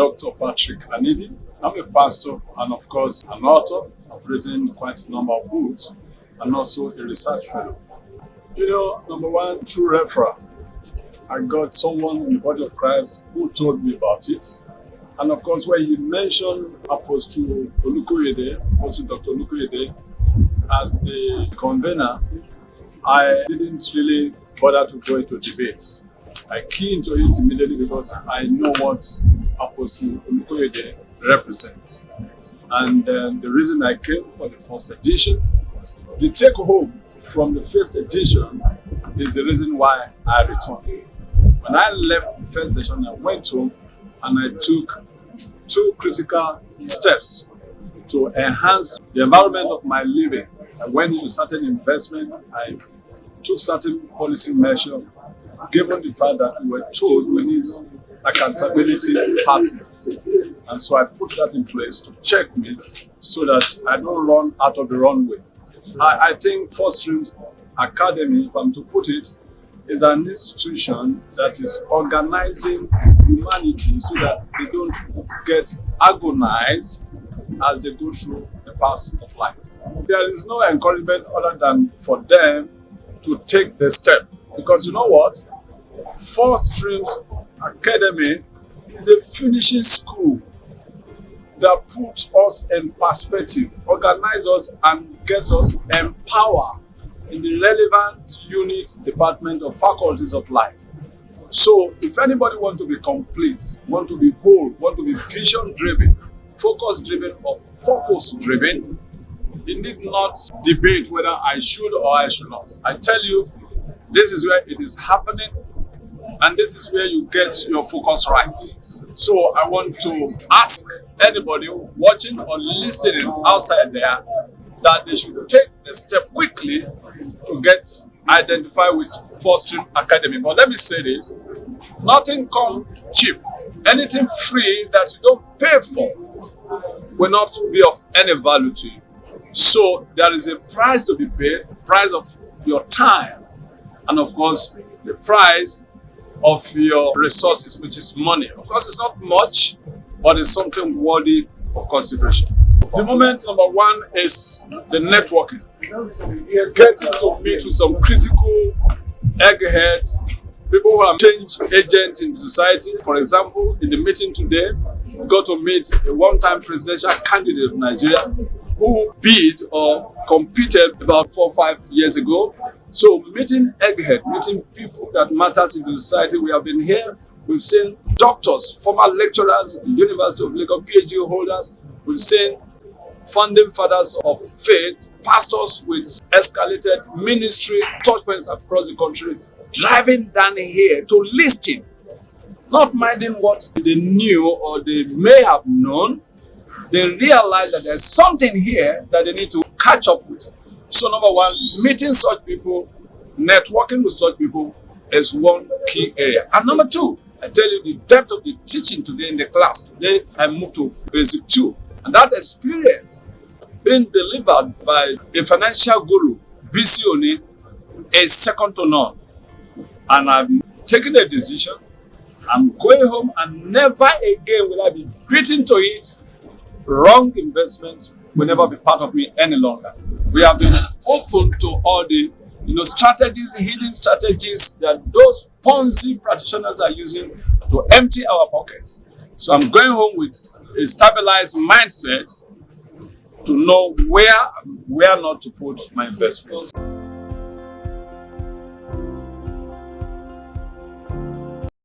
Dr. Patrick Anidi. I'm a pastor and, of course, an author. I've written quite a number of books and also a research fellow. Number one, through referral, I got someone in the body of Christ who told me about it. And of course, when he mentioned Apostle Dr. Olukoyede, as the convener, I didn't really bother to go into debates. I key into it immediately because I know what Apostle Olukoyede represents. And the reason I came for the first edition, the take home from the first edition is the reason why I returned. When I left the first session, I went home and I took 2 critical steps to enhance the environment of my living. I went into certain investment, I took certain policy measures, given the fact that we were told we need accountability partners. And so I put that in place to check me so that I don't run out of the runway. I think First Streams Academy, if I'm to put it, is an institution that is organizing humanity so that they don't get agonized as they go through the path of life. There is no encouragement other than for them to take the step. Because you know what? First Streams Academy is a finishing school that puts us in perspective, organizes us and gets us empowered in the relevant unit, department, or faculties of life. So if anybody wants to be complete, want to be whole, want to be vision-driven, focus-driven, or purpose-driven, you need not debate whether I should or I should not. I tell you, this is where it is happening, and this is where you get your focus right. So I want to ask anybody watching or listening outside there that they should take the step quickly to get identified with First Stream Academy. But let me say this, nothing comes cheap. Anything free that you don't pay for will not be of any value to you. So there is a price to be paid, price of your time, and of course, the price of your resources, which is money. Of course, it's not much, but it's something worthy of consideration. The moment number one is the networking. Getting to meet with some critical eggheads, people who are change agents in society. For example, in the meeting today, we got to meet a one-time presidential candidate of Nigeria who bid or competed about 4 or 5 years ago. So meeting egghead, meeting people that matters in the society. We have been here, we've seen doctors, former lecturers, University of Lagos, PhD holders, we've seen founding fathers of faith, pastors with escalated ministry, church points across the country, driving down here to listen, not minding what they knew or they may have known. They realize that there's something here that they need to catch up with. So number one, meeting such people, networking with such people is one key area. And number two, I tell you the depth of the teaching today in the class. Today I moved to basic 2. And that experience being delivered by a financial guru, visionary, is second to none. And I've taken a decision. I'm going home and never again will I be beaten to it. Wrong investments will never be part of me any longer. We have been open to all the strategies, healing strategies that those Ponzi practitioners are using to empty our pockets. So I'm going home with a stabilized mindset to know where not to put my investments.